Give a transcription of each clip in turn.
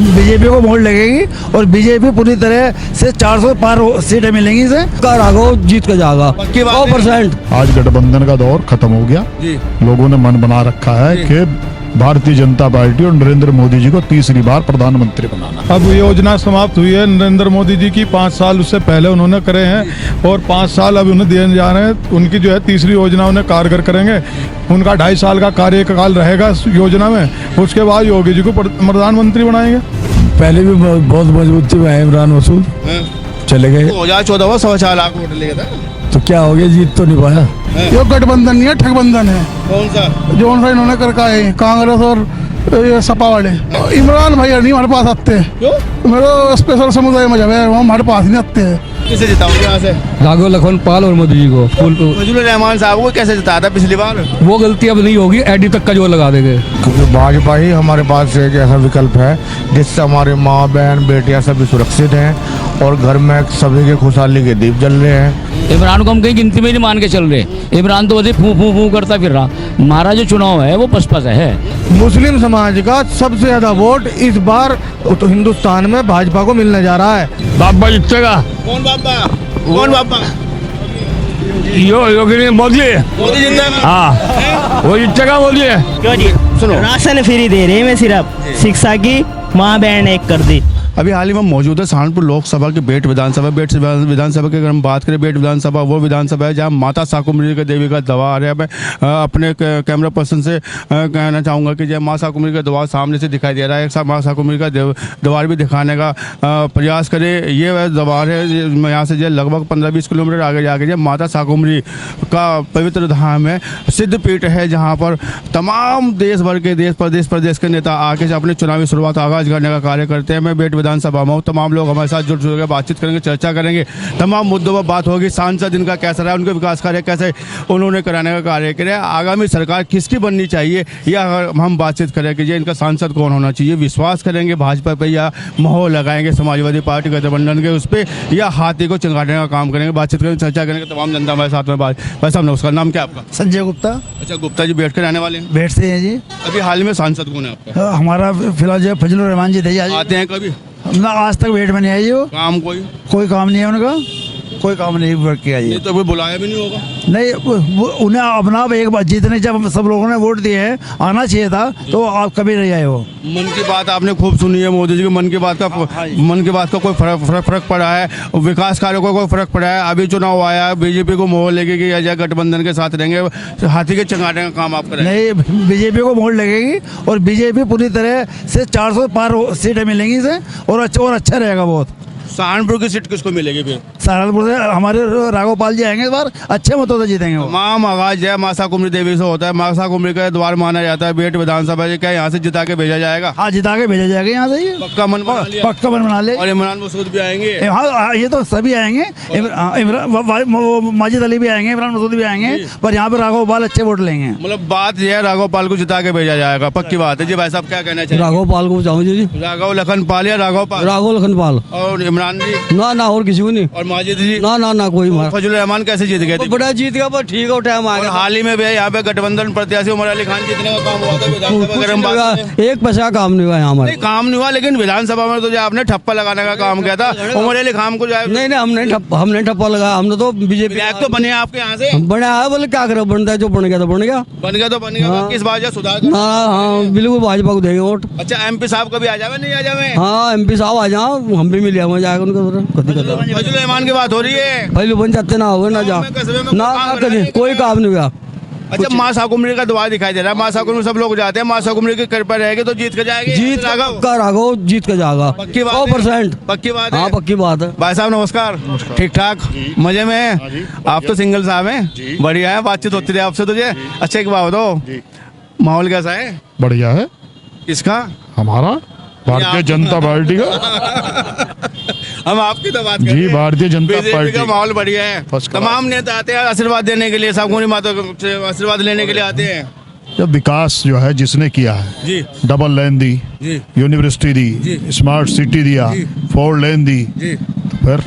BJP को vote लगेगी और बीजेपी पूरी तरह से 400 पार सीटें मिलेंगी इसे। राघव जीत कर जाएगा 100%। आज गठबंधन का दौर खत्म हो गया जी। लोगों ने मन बना रखा है कि भारतीय जनता पार्टी और नरेंद्र मोदी जी को तीसरी बार प्रधानमंत्री बनाना। अब योजना समाप्त हुई है नरेंद्र मोदी जी की, 5 साल उससे पहले उन्होंने करे हैं और 5 साल अब उन्हें देने जा रहे हैं। उनकी जो है तीसरी योजना उन्हें कारगर करेंगे। उनका 2.5 साल का कार्यकाल रहेगा इस योजना में, उसके बाद योगी जी को प्रधानमंत्री बनाएंगे। पहले भी बहुत मजबूती में इमरान मसूद चले गए। 2014 में 4.25 लाख वोट ले गया था, तो क्या हो गया, जीत तो नहीं पाया। ये गठबंधन नहीं है, ठगबंधन है। कौन सा? जो इन्होंने कर का है कांग्रेस और ये सपा वाले। इमरान भैया नहीं हमारे पास आते, मेरा स्पेशल समुदाय मजहब है, वो हमारे पास नहीं आते। किसे जिताओगे यहाँ से? राघव लखन पाल और मोदी जी को। फजलुर रहमान साहब को कैसे जिताया था पिछली बार? वो गलती अब नहीं होगी, एडी तक का जो लगा देंगे। क्योंकि भाजपा ही हमारे पास एक ऐसा विकल्प है जिससे हमारे माँ बहन बेटियां सभी सुरक्षित हैं और घर में सभी के खुशहाली के दीप जल रहे हैं। इमरान को हम कहीं गिनती में नहीं मान के चल रहे। इमरान तो वैसे फू फू फू करता फिर रहा। हमारा जो चुनाव है वो पसपस है। मुस्लिम समाज का सबसे ज्यादा वोट इस बार तो हिंदुस्तान में भाजपा को मिलने जा रहा है। बाबा जीतेगा। कौन बाबा? कौन बाबा? योगी मोदी जीतेगा। हाँ वो जीतेगा मोदी। क्यों जी? सुनो, राशन फ्री दे रहे हैं, मैं सिर्फ शिक्षा की माँ बहन एक कर दी। अभी हाल ही में मौजूद है सहारनपुर लोकसभा की बेट विधानसभा। बेट विधानसभा की अगर हम बात करें, बेट विधानसभा वो विधानसभा है जहां माता शाकुंभरी देवी का दरबार है। मैं अपने कैमरा पर्सन से कहना चाहूँगा कि जब माँ शाकुंभरी का दरबार सामने से दिखाई दे रहा है, एक साथ माँ शाकुंभरी का दरबार भी दिखाने का प्रयास करें। ये वह दरबार है यहाँ से जो लगभग 15-20 किलोमीटर आगे जाके जब माता शाकुंभरी का पवित्र धाम है, सिद्धपीठ है, जहाँ पर तमाम देश भर के प्रदेश के नेता आके अपने चुनावी शुरुआत आगाज करने का कार्य करते हैं। मैं बेट विधानसभा में तमाम लोग हमारे साथ जुड़ के बातचीत करेंगे, चर्चा करेंगे, तमाम मुद्दों पर बात होगी। सांसद इनका कैसा रहा, उनके विकास कार्य कैसे उन्होंने कराने का कार्य करे, आगामी सरकार किसकी बननी चाहिए, या हम बातचीत करें कि ये इनका सांसद कौन होना चाहिए। विश्वास करेंगे भाजपा पे या मोहर लगाएंगे समाजवादी पार्टी गठबंधन के उस पर, या हाथी को चंगाने का काम करेंगे। बातचीत करेंगे, चर्चा करेंगे, तमाम जनता हमारे साथ में बात। भाई साहब नमस्कार, नाम क्या आपका? संजय गुप्ता। अच्छा गुप्ता जी, बैठ कर रहने वाले हैं? बैठ से हैं जी। अभी हाल में सांसद कौन है आपका? हमारा फिलहाल जो फजलुर रहमान जी थे। आते हैं कभी? ना आज तक वेट में नहीं आई हो। काम कोई काम नहीं है उनका, कोई काम नहीं वर्क किया जी। तो कोई बुलाया भी नहीं होगा? नहीं, उन्हें अपना एक बार जीतने जब सब लोगों ने वोट दिए हैं, आना चाहिए था, तो आप कभी नहीं आए हो। मन की बात आपने खूब सुनी है, मोदी जी के मन की बात का कोई फर्क पड़ा है? विकास कार्यों को कोई फर्क पड़ा है? अभी चुनाव आया, बीजेपी को मोहर लेके कि अजय गठबंधन के साथ रहेंगे, हाथी के चंगाने का काम आप करें? नहीं, बीजेपी को वोट लगेगी और बीजेपी पूरी तरह से 400 पार सीटें मिलेंगी इसे, और अच्छा रहेगा बहुत। सहारनपुर की सीट किसको मिलेगी फिर? सहारनपुर से हमारे राघव पाल जी आएंगे इस बार, अच्छे मतों से जीतेंगे वो। तमाम आगाज है माँ शाकुंभरी देवी से होता है, माँ शाकुंभरी का द्वार माना जाता है बेट विधानसभा। क्या यहाँ से जिता के भेजा जाएगा? हाँ, जिता के भेजा जाएगा यहाँ से। पक्का मन बना ले। और इमरान मसूद भी आएंगे? हाँ, ये तो सभी आएंगे। माजिद अली भी आएंगे, इमरान मसूद भी आएंगे, पर यहाँ पे राघव पाल अच्छे वोट लेंगे। मतलब बात यह है राघव पाल को जिता के भेजा जाएगा, पक्की बात है जी। भाई साहब क्या कहना चाहिए? राघव पाल को चाहूँ जी। राघव लखन पाल या राघव पाल? राघव लखन पाल। और इमरान जी? ना और किसी को नहीं। और माजिद जी? ना कोई। फजलुर रहमान कैसे जीत गए? बड़ा जीत गया, पर ठीक है, टाइम आ गया। हाल ही में भी यहाँ पे गठबंधन प्रत्याशी उमर अली खान जीतने का काम हुआ था विधानसभा। एक पैसा का काम नहीं हुआ यहाँ हमारे। काम नहीं हुआ, लेकिन विधानसभा में तो जो आपने ठप्पा लगाने का काम किया था उमर अली खान को। नहीं, हमने ठप्पा लगाया। हमने तो बीजेपी तो बने आपके यहाँ से बना है। बोले क्या करे, बनता है जो बन गया तो बन गया। किस बात सुधार? हाँ, बिल्कुल भाजपा को देंगे वोट। अच्छा, MP साहब कभी आ जावे? नहीं आ जावे? हाँ, MP साहब आ जाओ, हम भी मिल जाएगा उनका। फजलुर रहमान की बात हो रही है? पहले बन जाते ना हो ना जाओ ना करें, कोई काम नहीं हुआ। अच्छा, माँ शाकुंभरी का द्वार दिखाई दे रहा है, माँ शाकुंभरी सब लोग जाते हैं, माँ शाकुंभरी की कृपा रहेगी तो जीत कर जाएगी। राघव जीत कर जाएगा 100%। पक्की बात है? हाँ, पक्की बात है। भाई साहब नमस्कार, ठीक ठाक, मजे में हैं? आप तो सिंगल साहब हैं, बढ़िया है, बातचीत होती रही आपसे। तुझे अच्छा एक बात बताओ, माहौल कैसा है? बढ़िया है। किसका? हमारा भारतीय जनता पार्टी का। हम आपकी तो बात जी, भारतीय जनता पार्टी का माहौल बढ़िया है। तमाम नेता आते हैं आशीर्वाद देने के लिए, शाकुंभरी माता से आशीर्वाद लेने के लिए आते हैं। जब विकास जो है जिसने किया है जी, डबल लेन दी जी, यूनिवर्सिटी दी, स्मार्ट सिटी दिया, 4 लेन दी, तो फिर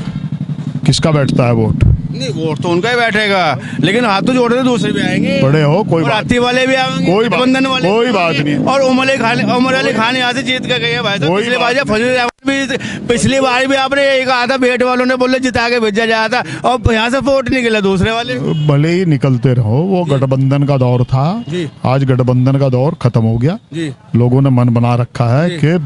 किसका बैठता है वोट? नहीं वोट तो उनका ही बैठेगा, लेकिन हाथ तो जोड़ रहे दूसरे भी आएंगे, बड़े हो कोई और बात हाथी वाले भी आएंगे, कोई बात- गठबंधन वाले कोई भी बात आएंगे। नहीं। और उमर अली खान यहाँ से जीत के गए हैं भाई साहब। कोई पिछली बात बार फजल रहमान भी, पिछली बार भी आपने यही कहा था, बेट वालों ने बोले जिता के भेजा जाया था, और यहाँ से वोट निकला दूसरे वाले। भले ही निकलते रहो, वो गठबंधन का दौर था, जी। आज गठबंधन का दौर खत्म हो गया। जी लोगों ने मन बना रखा है कि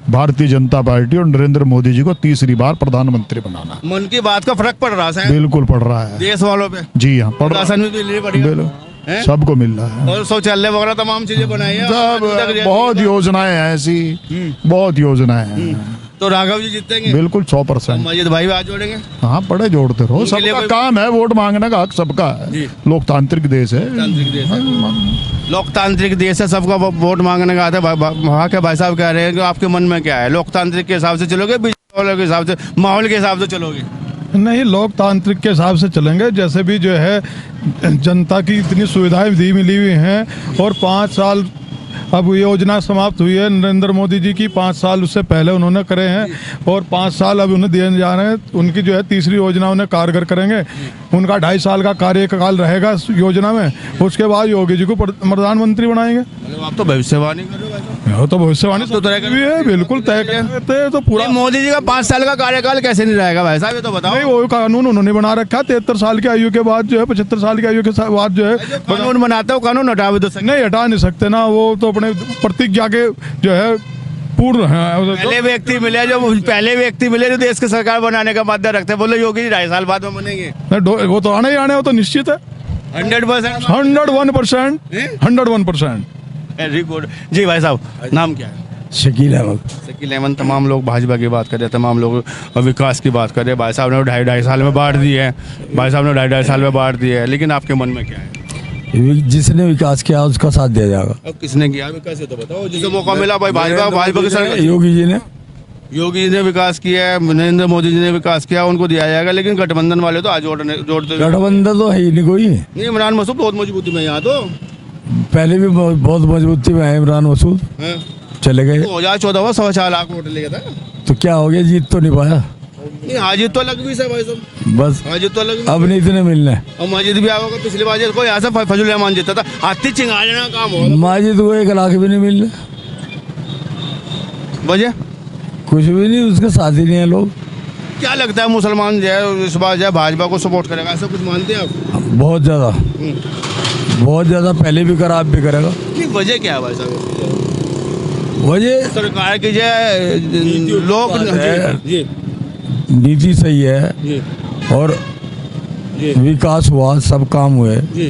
भारतीय जनता पार्टी और नरेंद्र मोदी जी को तीसरी बार प्रधानमंत्री बनाना। मन की बात का फर्क पड़ रहा है बिल्कुल पड़ रहा है, देश वालों पे, जी हाँ पड़ रहा राशन भी मिल रही है बिल्कुल, हैं? सबको मिल रहा है। और शौचालय वगैरह तमाम चीजें बनाई है, सब बहुत योजनाएं हैं ऐसी, बहुत योजनाएं हैं। तो राघव जी जीतेंगे बिल्कुल 100%। मजिद भाई भी आज जोड़ेंगे। हाँ बड़े जोड़ते रहो, उनके लिए सबका कोई- काम है, वोट मांगने का हक सबका जी। है, लोकतांत्रिक देश है। लोकतांत्रिक देश है। लोकतांत्रिक देश है, सबका वोट मांगने का आता है। वहाँ के भाई साहब कह रहे हैं कि आपके मन में क्या है, लोकतांत्रिक के हिसाब से चलोगे, बीजेपी वालों के हिसाब से, माहौल के हिसाब से चलोगे? नहीं, लोकतांत्रिक के हिसाब से चलेंगे। जैसे भी जो है जनता की इतनी सुविधाएं दी मिली हुई हैं, और 5 साल अब योजना समाप्त हुई है नरेंद्र मोदी जी की, 5 साल उससे पहले उन्होंने करे हैं, और 5 साल अब उन्हें दिए जा रहे हैं। उनकी जो है तीसरी योजना उन्हें कारगर करेंगे। उनका 2.5 साल का कार्यकाल रहेगा इस योजना में, उसके बाद योगी जी को प्रधानमंत्री बनाएंगे। मतलब आप तो भविष्यवाणी कर रहे हो भाई साहब। वो तो भविष्यवाणी तो तय कर- भी है, बिल्कुल तय करते हैं। तो पूरा नहीं, मोदी जी का 5 साल का कार्यकाल कैसे नहीं रहेगा भाई साहब, ये तो बताओ। नहीं, वो कानून उन्होंने बना रखा है। 73 साल की आयु के बाद जो है, 75 साल की आयु के बाद जो है, कानून बनाता हो, कानून हटा भी तो सकते। नहीं हटा नहीं सकते ना, वो तो अपने प्रतिज्ञा के जो है पूर्ण है। पहले व्यक्ति मिले जो देश की सरकार बनाने का माध्यम रखते हैं, बोले योगी जी 2.5 साल बाद में बनेंगे। वो तो आने ही आने, वो तो निश्चित है। 100%। 101%। 101%। वेरी गुड जी। भाई साहब नाम क्या है? शकील अहमद। शकील अहमद। तमाम लोग भाजपा की बात कर रहे हैं, तमाम लोग विकास की बात कर रहे हैं। भाई साहब ने 2.5 साल में बांट दी है, भाई साहब ने 2.5 साल में बांट दी है, लेकिन आपके मन में क्या है? जिसने विकास किया उसका साथ दिया जाएगा। अब किसने किया विकास, ये तो बताओ। जिसे मौका मिला भाई, भाजपा की सरकार, योगी जी ने योगी जी ने विकास किया है, नरेंद्र मोदी जी ने विकास किया, उनको दिया जाएगा। लेकिन गठबंधन वाले तो आज जोड़ते गठबंधन तो है ही नहीं कोई। नहीं, इमरान मसूद बहुत मजबूती में यहाँ तो पहले भी बहुत मजबूती में है इमरान मसूद, हैं? चले गए 2014 में 4.25 लाख वोट ले गया था। तो क्या हो गया, जीत तो नहीं पाया। नहीं, हाजिर तो अलग भी है भाई साहब, बस हाजिर तो अलग भी। अब नहीं इतने मिलने। और माजिद भी आएगा, पिछली बार को यहाँ से फजल रहमान जीता था, हाथी चिंगाड़ना काम हो माजिद को 1 लाख भी नहीं मिलने, वजह कुछ भी नहीं, उसके साथ ही नहीं है लोग। क्या लगता है मुसलमान जो है इस बार जो है भाजपा को सपोर्ट करेगा, ऐसा कुछ मानते हैं आप? बहुत ज़्यादा, बहुत ज़्यादा, पहले भी करा, अब भी करेगा। नहीं, वजह क्या है भाई साहब? वजह सरकार की जो है लोग जी नीति सही है, जी और जी विकास हुआ, सब काम हुए, जी,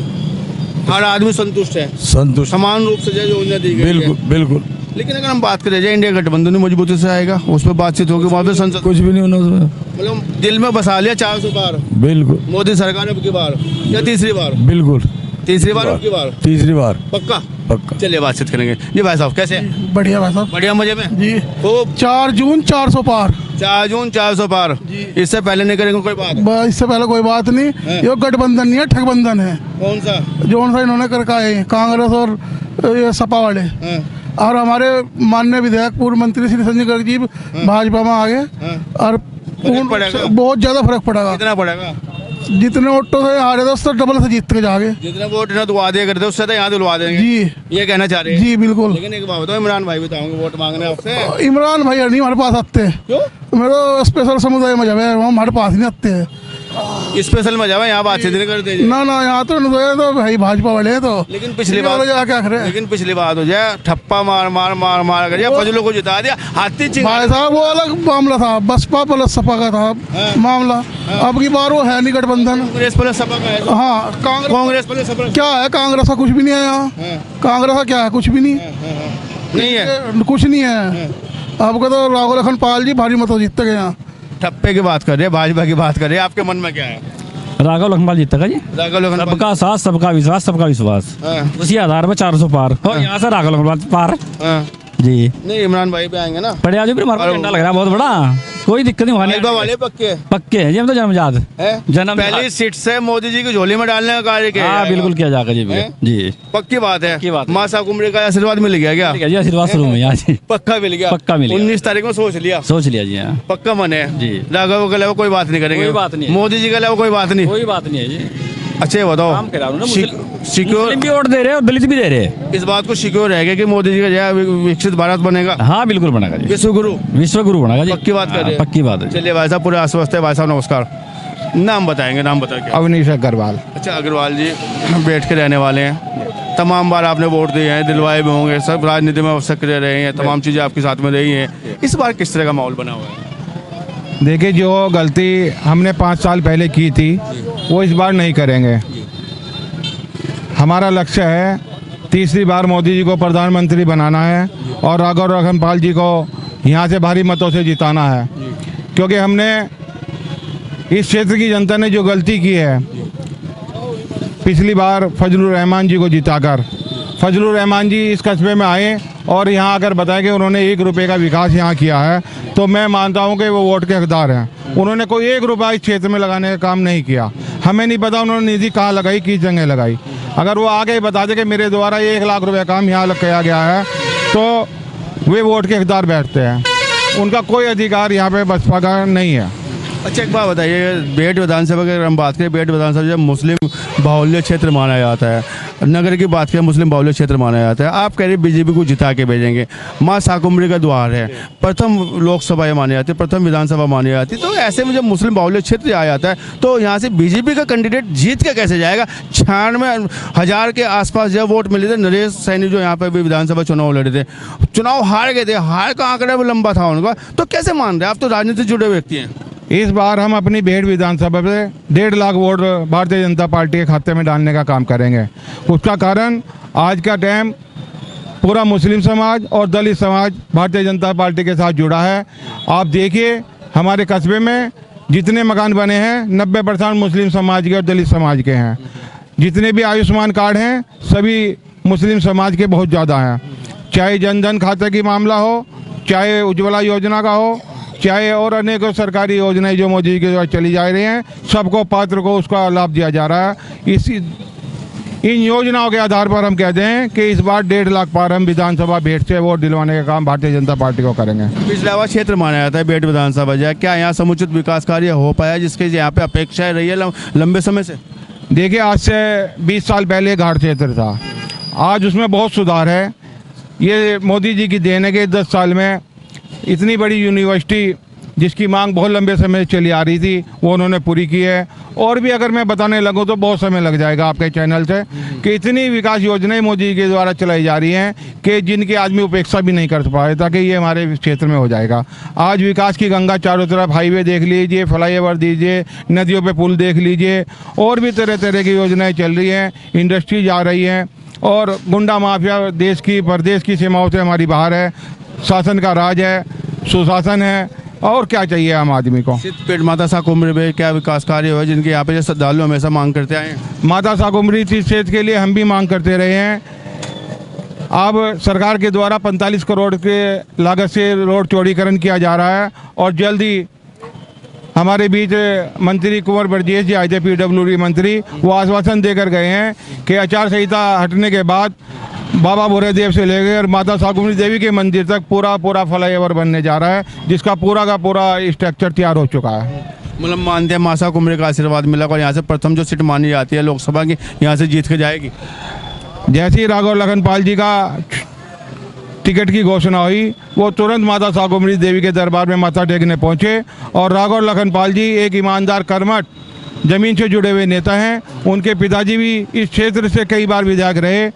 हर आदमी संतुष्ट है, संतुष्ट, समान रूप से जो योजना दी गई है। बिल्कुल बिल्कुल। लेकिन अगर हम बात करें, इंडिया गठबंधन ही मजबूती से आएगा, उस पर बातचीत होगी, वहाँ पे संसद कुछ भी नहीं होना उसमें, मतलब दिल में बसा लिया 400 पार बिल्कुल मोदी सरकार अब की बार, या तीसरी बार? बिल्कुल तीसरी बार अब की बार तीसरी बार पक्का? पक्का। चलिए बातचीत करेंगे जी। भाई साहब कैसे हैं? बढ़िया भाई साहब बढ़िया, मजे में जी। खूब। 4 जून 400 पार। 4 जून 400 पार, इससे पहले नहीं करेंगे कोई बात? इससे पहले कोई बात नहीं, ये गठबंधन नहीं है, ठगबंधन है। कौन सा? जो सा इन्होंने कर का है, कांग्रेस और ये सपा वाले। हाँ, और हमारे माननीय विधायक पूर्व मंत्री श्री संजय गर्ग जी भाजपा में आ गए, और पड़ेगा? बहुत ज्यादा फर्क पड़ेगा। कितना पड़ेगा? जितने वोटों से हारे थे उससे डबल से जीत के जागे। जितने वोट ना दुआ दिया करते उससे तो यहाँ दिलवा देंगे जी ये कहना चाह रहे हैं? जी बिल्कुल। लेकिन एक बात बताओ, इमरान भाई भी तो आएंगे वोट मांगने आपसे। इमरान भाई नहीं हमारे पास आते, क्यों? मेरा स्पेशल समुदाय में जब है वो हमारे पास नहीं आते हैं। स्पेशल में जावा, यहाँ बातचीत नहीं करते जी। ना ना, यहाँ तो भाई भाजपा वाले हैं तो। लेकिन पिछली बार क्या करे, लेकिन पिछली बात हो जाए, ठप्पा मार मार मार मार कर फजलों को जिता दिया, हाथी भाई साहब वो अलग मामला था, बसपा प्लस सपा का था मामला। अब की बार वो है नहीं गठबंधन। कांग्रेस प्लस सपा का है। हाँ, कांग्रेस प्लस सपा क्या है, कांग्रेस का कुछ भी नहीं है यहाँ। कांग्रेस का क्या है, कुछ भी नहीं नहीं है, कुछ नहीं है। आपको तो राघव लखन पाल जी भारी मतों जीतते गए यहाँ। ठप्पे की बात कर रहे हैं, भाजपा की बात कर रहे हैं, आपके मन में क्या है? राघव लखनपाल जीतेगा जी। राघव लखन सबका साथ, सबका विश्वास, सबका विश्वास, उसी आधार पर 400 पार, और यहाँ से राघव लखनपाल पार जी। नहीं, इमरान भाई पे आएंगे ना? बढ़िया जी, फिर हमारा झंडा लग रहा है बहुत बड़ा। कोई दिक्कत नहीं वहाँ भाजपा वाले पक्के पक्के हैं जी, हम तो जन्मजात जन्म पहली सीट से मोदी जी की झोली में डालने का कार्य किया हाँ जाएगा। बिल्कुल किया जाएगा जी हैं? जी पक्की बात है। पक्की बात है। माँ शाकुंभरी का आशीर्वाद मिल गया क्या? ठीक है जी, आशीर्वाद शुरू में यहाँ जी पक्का मिल गया। पक्का मिल गया। 19 तारीख को सोच लिया, सोच लिया जी हाँ पक्का मन है जी। राघव के अलावा कोई बात नहीं करेंगे, कोई बात नहीं है। मोदी जी के अलावा कोई बात नहीं। कोई बात नहीं है जी। अच्छा ये बताओ, काम करा रहा हूँ ना, सिक्योर मुस्लिम भी वोट दे रहे हैं और दलित भी दे रहे हैं। इस बात को सिक्योर रहेगा कि मोदी जी का जो है विकसित भारत बनेगा, हाँ बिल्कुल बनेगा जी, विश्व गुरु विश्व गुरु बनेगा जी। पक्की बात कर रहे हाँ, हैं। पक्की बात है। चलिए भाई साहब पूरे आश्वस्त है। भाई साहब नमस्कार, नाम बताएंगे, नाम बताएंगे। अवनीश अग्रवाल। अच्छा अग्रवाल जी बैठ के रहने वाले हैं, तमाम बार आपने वोट दिए हैं, दिलवाए भी होंगे, सब राजनीति में सक्रिय रहे हैं, तमाम चीज़ें आपके साथ में रही हैं। इस बार किस तरह का माहौल बना हुआ है? देखिए, जो गलती हमने 5 साल पहले की थी वो इस बार नहीं करेंगे। हमारा लक्ष्य है तीसरी बार मोदी जी को प्रधानमंत्री बनाना है और राघव लखनपाल जी को यहाँ से भारी मतों से जिताना है, क्योंकि हमने इस क्षेत्र की जनता ने जो गलती की है, पिछली बार फजलुर रहमान जी को जिताकर, फजलुर रहमान जी इस कस्बे में आए और यहाँ आकर बताया कि उन्होंने 1 रुपये का विकास यहाँ किया है, तो मैं मानता हूँ कि वो वोट के हकदार हैं। उन्होंने कोई 1 रुपया इस क्षेत्र में लगाने का काम नहीं किया। हमें नहीं पता उन्होंने निधि कहाँ लगाई, किस जगह लगाई। अगर वो आगे बता दे कि मेरे द्वारा 1 लाख रुपये काम यहाँ किया गया है, तो वे वोट के हकदार बैठते हैं। उनका कोई अधिकार यहाँ पे बसपा का नहीं है। अच्छा एक बात बताइए, बेट विधानसभा की अगर हम बात करें, बेट विधानसभा जब मुस्लिम बाहुल्य क्षेत्र माना जाता है, नगर की बात करें मुस्लिम बाहुल्य क्षेत्र माना जाता है, आप कह रहे बीजेपी को जिता के भेजेंगे, माँ शाकुंभरी का द्वार है, प्रथम लोकसभा मानी जाती है, प्रथम विधानसभा मानी जाती है, तो ऐसे में जब मुस्लिम बाहुल्य क्षेत्र आ जाता है तो यहाँ से बीजेपी का कैंडिडेट जीत के कैसे जाएगा? 96,000 के आसपास जब वोट मिले थे, नरेश सैनी जो यहाँ पर भी विधानसभा चुनाव लड़े थे, चुनाव हार गए थे, हार का आंकड़ा भी लंबा था उनका, तो कैसे मान रहे हैं? आप तो राजनीति से जुड़े व्यक्ति हैं। इस बार हम अपनी बेट विधानसभा से 1.5 लाख वोट भारतीय जनता पार्टी के खाते में डालने का काम करेंगे। उसका कारण आज का टाइम पूरा मुस्लिम समाज और दलित समाज भारतीय जनता पार्टी के साथ जुड़ा है। आप देखिए, हमारे कस्बे में जितने मकान बने हैं 90% मुस्लिम समाज के और दलित समाज के हैं। जितने भी आयुष्मान कार्ड हैं सभी मुस्लिम समाज के बहुत ज़्यादा हैं, चाहे जन धन खाते की मामला हो, चाहे उज्ज्वला योजना का हो, चाहे और अनेकों सरकारी योजनाएं जो मोदी जी के द्वारा चली जा रही हैं, सबको पात्र को उसका लाभ दिया जा रहा है। इन योजनाओं के आधार पर हम कहते हैं कि इस बार 1.5 लाख पार हम विधानसभा बेट से वोट दिलवाने का काम भारतीय जनता पार्टी को करेंगे। पिछला क्षेत्र माना जाता है बेट विधानसभा, जो क्या यहाँ समुचित विकास कार्य हो पाया जिसके यहाँ पे अपेक्षाएं रही है लंबे समय से? देखिए, आज से 20 साल पहले घाट क्षेत्र था, आज उसमें बहुत सुधार है। ये मोदी जी की देन है कि 10 साल में इतनी बड़ी यूनिवर्सिटी जिसकी मांग बहुत लंबे समय से चली आ रही थी वो उन्होंने पूरी की है। और भी अगर मैं बताने लगूँ तो बहुत समय लग जाएगा आपके चैनल से, कि इतनी विकास योजनाएं मोदी जी के द्वारा चलाई जा रही हैं कि जिनकी आदमी उपेक्षा भी नहीं कर पाए, ताकि ये हमारे क्षेत्र में हो जाएगा। आज विकास की गंगा चारों तरफ, हाईवे देख लीजिए, फ्लाईओवर दीजिए, नदियों पे पुल देख लीजिए, और भी तरह तरह की योजनाएँ चल रही हैं, इंडस्ट्रीज आ रही हैं, और गुंडा माफिया देश की प्रदेश की सीमाओं से हमारी बाहर है, शासन का राज है, सुशासन है, और क्या चाहिए आम आदमी को। पेट माता शाकुंभरी में क्या विकास कार्य हुए जिनके यहाँ पे श्रद्धालु हमेशा मांग करते आए हैं? माता शाकुंभरी क्षेत्र के लिए हम भी मांग करते रहे हैं। अब सरकार के द्वारा 45 करोड़ के लागत से रोड चौड़ीकरण किया जा रहा है, और जल्द ही हमारे बीच मंत्री कुंवर ब्रजेश जी आए थे, PWD मंत्री, वो आश्वासन देकर गए हैं कि आचार संहिता हटने के बाद बाबा भोरेदेव से लेकर माता शाकुंभरी देवी के मंदिर तक पूरा फ्लाईओवर बनने जा रहा है, जिसका पूरा का पूरा स्ट्रक्चर तैयार हो चुका है। मतलब मानते हैं माँ शाकुंभरी का आशीर्वाद मिला और यहाँ से प्रथम जो सीट मानी जाती है लोकसभा की, यहाँ से जीत के जाएगी। जैसे ही राघव लखनपाल जी का टिकट की घोषणा हुई, वो तुरंत माता शाकुंभरी देवी के दरबार में माथा टेकने पहुँचे, और राघव लखनपाल जी एक ईमानदार, कर्मठ, जमीन से जुड़े हुए नेता हैं। उनके पिताजी भी इस क्षेत्र से कई बार विधायक रहे,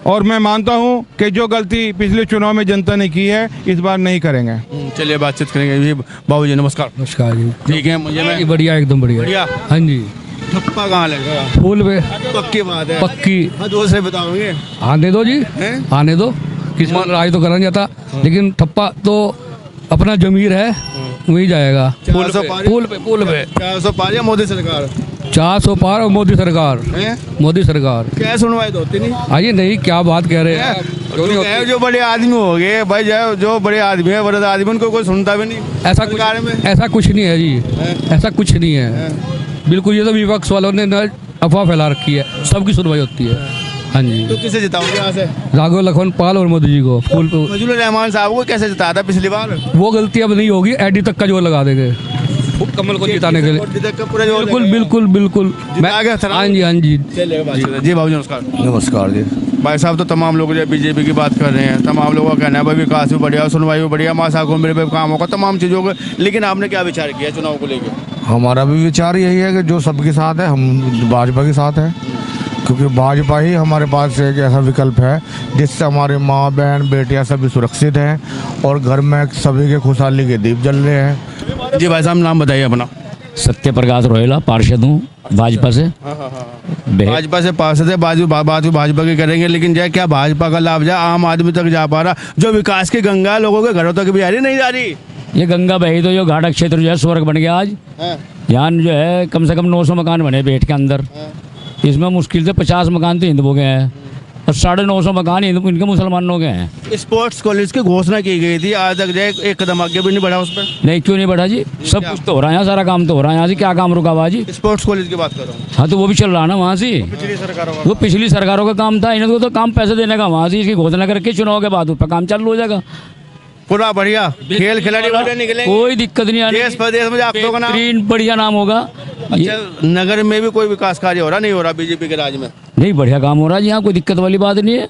और मैं मानता हूं कि जो गलती पिछले चुनाव में जनता ने की है इस बार नहीं करेंगे। चलिए बातचीत करेंगे जी। बाबू जी नमस्कार। नमस्कार जी। ठीक है, मुझे मैं बढ़िया, एकदम बढ़िया। बढ़िया। हाँ जी। ठप्पा कहाँ लगेगा? फूल पे। पक्की बात है। पक्की। हाँ, दूसरे बताओगे? आने दो जी, आने दो, किसी को राय तो करना जाता, लेकिन ठप्पा तो अपना जमीर है, वही जाएगा। पुल पे 400 पार या मोदी सरकार? 400 पार और मोदी सरकार। मोदी सरकार। क्या सुनवाई तो होती नहीं? आइए, नहीं क्या बात कह रहे हैं। क्यों नहीं होती? जो बड़े आदमी हो गए भाई, जो बड़े आदमी है, बड़े आदमी, उनको कोई सुनता भी नहीं। सरकार में ऐसा कुछ नहीं है जी, ऐसा कुछ नहीं है बिल्कुल। ये तो विपक्ष वालों ने न अफवाह फैला रखी है, सबकी सुनवाई होती है। हाँ जी। तो किसे जिताओगे यहाँ से? राघव लखन पाल और मोदी जी को फूल पे। फजलुर रहमान साहब को कैसे जिताया था पिछली बार? वो गलती अब नहीं होगी, एडी तक का जोर लगा देंगे कमल को जिताने के लिए। बिल्कुल बिल्कुल बिल्कुल। हाँ जी हाँ जी जी बाबू नमस्कार। नमस्कार जी। भाई साहब तो तमाम लोग जो बीजेपी की बात कर रहे हैं, तमाम लोगों का कहना है भाई विकास भी बढ़िया, सुनवाई भी बढ़िया, मासा को मेरे पे काम होगा, तमाम चीज़ों को। लेकिन आपने क्या विचार किया चुनाव को लेकर? हमारा भी विचार यही है कि जो सबके साथ है, हम भाजपा के साथ हैं, क्योंकि भाजपा ही हमारे पास एक ऐसा विकल्प है जिससे हमारे माँ बहन बेटियाँ सभी सुरक्षित हैं और घर में सभी के खुशहाली के दीप जल रहे हैं। जी भाई साहब नाम बताइए अपना। सत्य प्रकाश रोहिला, पार्षद हूँ भाजपा से। भाजपा से पार्षद है, बात भी भाजपा की करेंगे, लेकिन जय क्या भाजपा का लाभ जाए आम आदमी तक जा पा रहा? जो विकास की गंगा लोगों के घरों तक भी आ रही नहीं जा रही? ये गंगा बही तो जो घाटक क्षेत्र जो है स्वर्ग बन गया आज। यहाँ जो है कम से कम 900 मकान बने बेट के अंदर। इसमें मुश्किल से 50 मकान तो हिंदुओं के हैं और 950 मकान इनके मुसलमानों के हैं। स्पोर्ट्स कॉलेज की घोषणा की गई थी, आज तक जाए एक कदम आगे भी नहीं बढ़ा उस पर। नहीं क्यों नहीं बढ़ा जी? सब कुछ तो हो रहा है यहाँ, सारा काम तो हो रहा है यहाँ से। क्या काम रुका हुआ जी? स्पोर्ट्स कॉलेज की बात कर रहा हूँ। हाँ तो वो भी चल रहा है ना वहाँ से। वो पिछली सरकारों का काम था, इन्होंने तो काम पैसे देने का वहाँ से इसकी घोषणा करके चुनाव के बाद उस पर काम चालू हो जाएगा। पूरा बढ़िया खेल खिलाड़ी वाले निकलेंगे, कोई दिक्कत नहीं आनी। देश प्रदेश में आपको का नाम बढ़िया नाम होगा। अच्छा, नगर में भी कोई विकास कार्य हो रहा नहीं हो रहा बीजेपी के राज में? नहीं बढ़िया काम हो रहा है जी, यहाँ कोई दिक्कत वाली बात नहीं है।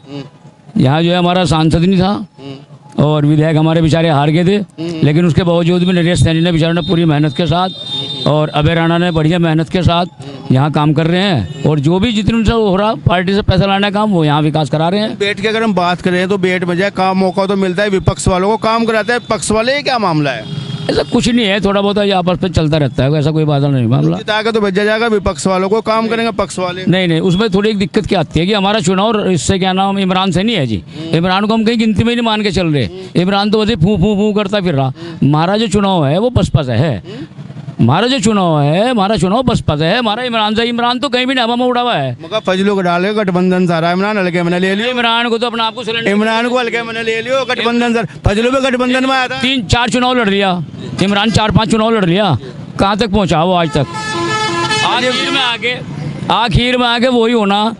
यहाँ जो है हमारा सांसद नहीं था और विधायक हमारे बेचारे हार गए थे, लेकिन उसके बावजूद भी नरेश सैनी ने बेचारे ने पूरी मेहनत के साथ और अभय राणा ने बढ़िया मेहनत के साथ यहाँ काम कर रहे हैं। और जो भी जितने से हो रहा पार्टी से पैसा लाने का काम वो यहाँ विकास करा रहे हैं। बेट की अगर हम बात करें तो बेट में जाए काम मौका तो मिलता है, विपक्ष वालों को काम कराते हैं पक्ष वाले, ये क्या मामला है? ऐसा कुछ नहीं है, थोड़ा बहुत आपस में चलता रहता है, ऐसा कोई बात नहीं मामला। जिता के तो भेजा जाएगा विपक्ष वालों को, काम करेंगे पक्ष वाले। नहीं उसमें थोड़ी एक दिक्कत क्या आती है कि हमारा चुनाव इससे क्या नाम इमरान से नहीं है जी। इमरान को हम कहीं गिनती में नहीं मान के चल रहे। इमरान तो वैसे फू फू फू करता फिर रहा। हमारा जो चुनाव है वो बसपा से है। हमारा जो चुनाव है, हमारा चुनाव बसपा से है। हमारा इमरान से, इमरान तो कहीं भी हवा में उड़ा हुआ है। मगर फजलों को डाले गठबंधन सारा, इमरान हल्के मैंने ले लियो। इमरान को तो अपना आपको इमरान को हल्के मैंने ले लियो, गठबंधन सर फजलों में गठबंधन में आया था। 3-4 चुनाव लड़ लिया इमरान, 4-5 चुनाव लड़ लिया, कहाँ तक पहुँचा वो आज तक? आखिर में आगे वही होना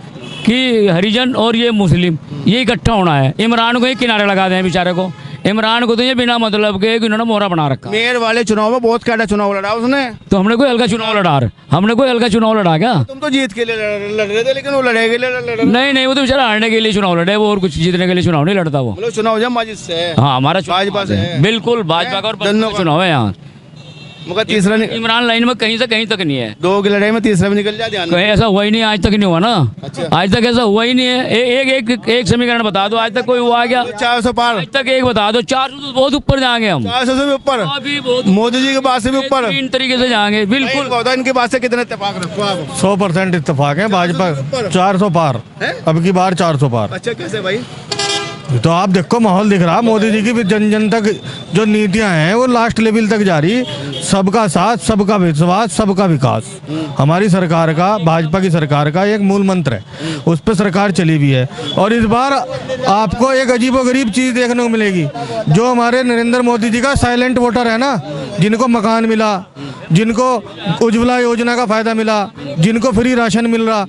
कि हरिजन और ये मुस्लिम ये इकट्ठा होना है। इमरान को ही किनारे लगा दें बेचारे को। इमरान को तो ये बिना मतलब के इन्होंने मोहरा बना रखा। मेयर वाले चुनाव में बहुत कैटा चुनाव लड़ा उसने। तो हमने कोई हल्का चुनाव लड़ा? हमने कोई हल्का चुनाव लड़ा क्या? तुम तो जीत के लिए लड़ रहे थे, लेकिन वो लड़े के लिए नहीं वो तो बेचारा हारने के लिए चुनाव लड़े वो, और कुछ जीतने के लिए चुनाव नहीं लड़ता वो। मतलब चुनाव जब माजिद से है। हाँ हमारा भाजपा से है। बिल्कुल भाजपा का और चुनाव है यहाँ। मगर तीसरा इमरान लाइन में कहीं से कहीं तक नहीं है। 2 की लड़ाई में तीसरा भी निकल जाए, ध्यान कहीं ऐसा हुआ ही नहीं, आज तक नहीं हुआ ना। आज तक ऐसा हुआ ही नहीं है। एक समीकरण बता दो आज तक कोई हुआ क्या? 400 पार आज तक एक बता दो। 400 तो बहुत ऊपर जाएंगे हम। 400 से भी ऊपर, मोदी जी के बात से भी ऊपर, इन तरीके से जाएंगे। बिल्कुल इनके बात से कितने इत्तेफाक रखो आप? 100% इत्तेफाक है भाजपा। 400 पार, अब की बार 400 पार। अच्छा कैसे भाई? तो आप देखो माहौल दिख रहा, मोदी जी की भी जन तक जो नीतियां हैं वो लास्ट लेवल तक जा रही। सबका साथ, सबका विश्वास, सबका विकास हमारी सरकार का, भाजपा की सरकार का एक मूल मंत्र है। उस पर सरकार चली भी है। और इस बार आपको एक अजीबोगरीब चीज़ देखने को मिलेगी। जो हमारे नरेंद्र मोदी जी का साइलेंट वोटर है ना, जिनको मकान मिला, जिनको उज्ज्वला योजना का फायदा मिला, जिनको फ्री राशन मिल रहा,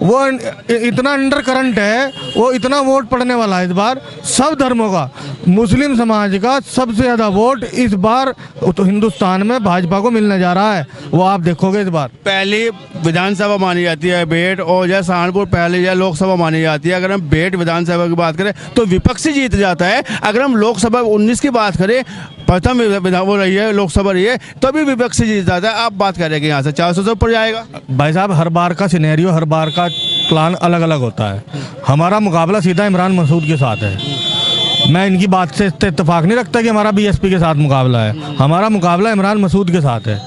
वो इतना अंडर करंट है, वो इतना वोट पड़ने वाला है इस बार सब धर्मों का। मुस्लिम समाज का सबसे ज़्यादा वोट इस बार तो हिंदुस्तान में भाजपा को मिलने जा रहा है, वो आप देखोगे इस बार। पहली विधानसभा मानी जाती है बेट, और जैसे सहारनपुर पहले या लोकसभा मानी जाती है। अगर हम बेट विधानसभा की बात करें तो विपक्ष ही जीत जाता है। अगर हम लोकसभा 19 की बात करें, प्रथम वो रही है लोकसभा रही है, तभी विपक्ष जीत जाता है। आप बात करेंगे यहाँ से 400 से ऊपर जाएगा। भाई साहब हर बार का सिनेरियो, हर बार का प्लान अलग अलग होता है। हमारा मुकाबला सीधा इमरान मसूद के साथ है। मैं इनकी बात से इत्तेफाक नहीं रखता कि हमारा बीएसपी के साथ मुकाबला है। हमारा मुकाबला इमरान मसूद के साथ है।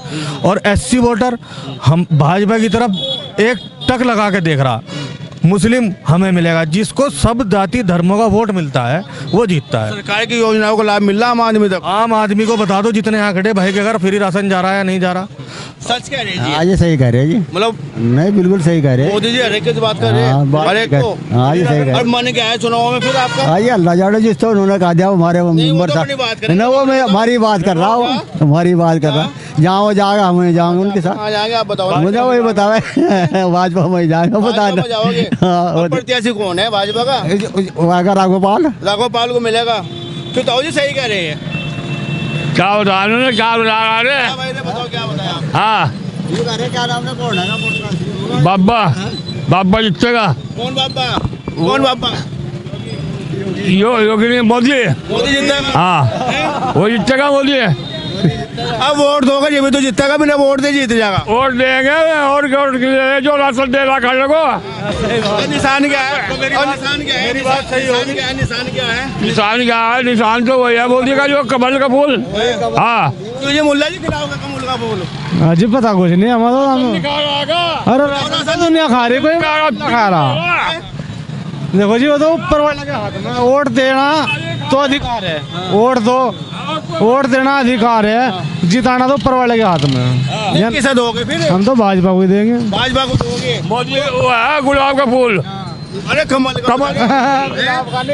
और एससी वोटर हम भाजपा की तरफ एक टक लगा के देख रहा। मुस्लिम हमें मिलेगा। जिसको सब जाति धर्मों का वोट मिलता है वो जीतता है। सरकार की योजनाओं का लाभ मिल रहा आम आदमी तक? आम आदमी को बता दो जितने यहाँ खड़े भाई के घर फ्री राशन जा रहा है या नहीं जा रहा। सच कह रहे हैं हाँ जी सही कह रहे हैं जी, मतलब नहीं बिल्कुल सही कह रहे हैं। मोदी जी हर एक की बात कर रहे हाँ, हैं, बात हर एक कर- को। हाँ जी सही कह रहे और मन क्या है चुनाव में फिर आपका? हाँ जी अल्लाह जाने जिस तो उन्होंने कहा दिया हमारे वो मेंबर तो साहब अपनी बात करें। ना, वो मैं हमारी बात कर रहा हूँ, हमारी बात कर रहा हूँ। जहाँ वो जाएगा हम जाएंगे उनके साथ। कहाँ जाएंगे आप बताओ? मुझे वही बतावे भाजपा में जाएंगे बता भाजपा में जाओगे? हाँ अब प्रत्याशी कौन है भाजपा का? वागा राघोपाल राघोपाल को मिलेगा। फिर तो जी सही कह रहे हैं। क्या बता रहे हैं, क्या बता रहे हैं? हाँ भाई ने बताओ क्या बताया? हाँ क्या नाम है कौन है बाबा, बाबा जितेगा। कौन बाबा? कौन बाबा? योगी मोदी। मोदी जीतेगा। हाँ वो जितेगा मोदी। अब वोट दोगे ये भी तो जीतेगा, बिना वोट दे जीत जाएगा। वोट देंगे और जो राशन दे रहा खाने को। निशान क्या है? और निशान क्या है? मेरी बात सही होगी। निशान क्या है? निशान क्या है? निशान क्या है? निशान तो वही है मोदी का जो कमल का फूल। हाँ तुझे मुल्ला जी खिलाओगे कमल का फूल? अजी पता कुछ नहीं हमारा। अरे राशन दुनिया खा रही, कोई खा रहा। देखो जी वो तो ऊपर वाले के हाथ में। वोट देना तो अधिकार है, वोट देना अधिकार है, जिताना तो ऊपर वाले के हाथ में। किसे दोगे फिर? हम तो भाजपा को ही देंगे। भाजपा को दोगे? मोदी वो है गुलाब का फूल। अरे कमल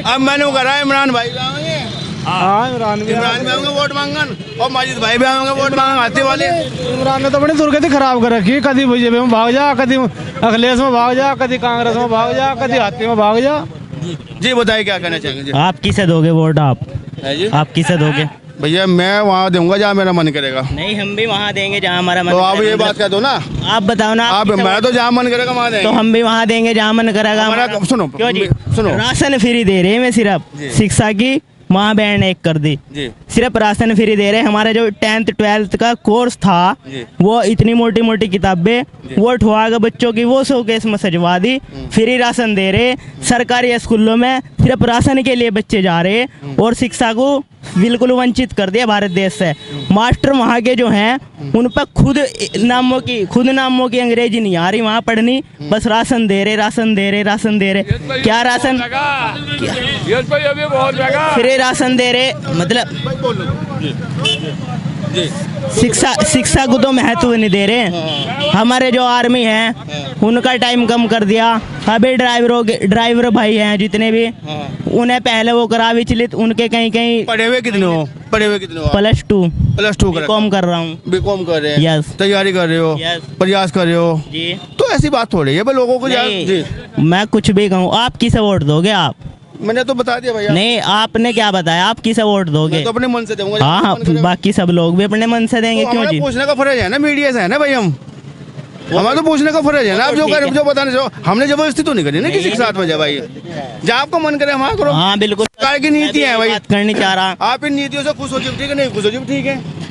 अब मैंने करा इमरान भाई भी आएंगे, इमरान भी आएंगे वोट मांगन, और माजिद भाई भी आएंगे वोट मांगन हाथी वाले। इमरान ने तो बड़ी दुर्गति खराब कर रखी है। कभी बीजेपी में भाग जा, कभी अखिलेश में भाग जा, कभी कांग्रेस में भाग जा, कभी हाथी में भाग जा। जी बताइए क्या कहना चाहेंगे? आप किसे दोगे वोट? आप किसे दोगे? भैया मैं वहाँ दूंगा जहाँ मेरा मन करेगा। नहीं हम भी वहाँ देंगे जहाँ हमारा मन तो आप करेगा। ये बात कह दो ना। आप बताओ ना। आप मैं तो जहाँ मन करेगा वहाँ देंगे। तो हम भी वहाँ देंगे जहाँ मन करेगा हमारा। हमारा। सुनो क्यों जी? सुनो, राशन फ्री दे रहे हैं मैं सिर्फ शिक्षा की महाबैंड एक कर दी जी। सिर्फ राशन फ्री दे रहे हैं। हमारा जो 10th 12th का कोर्स था वो इतनी मोटी मोटी किताबें वो ठुआ के बच्चों की वो शोकेस में सजवा दी। फ्री राशन दे रहे सरकारी स्कूलों में, सिर्फ राशन के लिए बच्चे जा रहे और शिक्षा को बिल्कुल वंचित कर दिया भारत देश से। मास्टर वहाँ के जो हैं उन पर खुद नामों की अंग्रेजी नहीं आ रही वहाँ पढ़नी, बस राशन दे रहे राशन दे रहे राशन दे रहे। क्या राशन? फ्री राशन दे रहे मतलब शिक्षा को तो महत्व नहीं दे रहे। हमारे जो आर्मी है उनका टाइम कम कर दिया। अभी ड्राइवर भाई हैं जितने भी उन्हें पहले वो करा विचलित, उनके कहीं पढ़े हुए कितने हो? +2 बीकॉम कर रहा हूँ। बीकॉम कर रहे हैं? यस। तैयारी कर रहे हो? यस। प्रयास कर रहे हो? जी। तो ऐसी बात थोड़ी है लोगों को जी। मैं कुछ भी कहूँ, आप किसे वोट दोगे? आप मैंने तो बता दिया भैया। नहीं आपने क्या बताया, आप किसे वोट दोगे? मैं तो अपने मन से दूंगा। हाँ बाकी सब लोग भी अपने मन से देंगे। क्यों जी? पूछने का फर्ज है ना, मीडिया से है ना भाई। हमारा तो पूछने का फर्ज है ना। आप जो बताने जो हमने जबरदस्ती तो नहीं करी ना किसी के साथ में जा भाई। जहाँ आपको मन करे वहाँ करो। हाँ बिल्कुल। सरकार की नीति है भाई, बात करनी चाह रहा। आप इन नीतियों से खुश हो जाओ ठीक है, नहीं खुश हो जाओ ठीक है।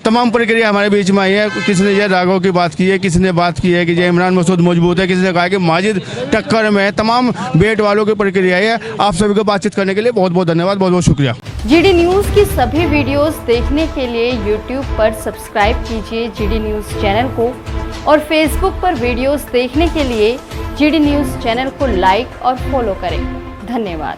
तमाम प्रक्रिया हमारे बीच में आई है। किसी ने जय राघव की बात की है, किसी ने बात की है कि जय इमरान मसूद मजबूत है, किसी ने कहा कि माजिद टक्कर में है। तमाम बेट वालों की प्रक्रिया है। आप सभी को बातचीत करने के लिए बहुत बहुत धन्यवाद, बहुत बहुत शुक्रिया। जीडी न्यूज़ की सभी वीडियोस देखने के लिए यूट्यूब पर सब्सक्राइब कीजिए जीडी न्यूज़ चैनल को, और फेसबुक पर वीडियोस देखने के लिए जीडी न्यूज़ चैनल को लाइक और फॉलो करें। धन्यवाद।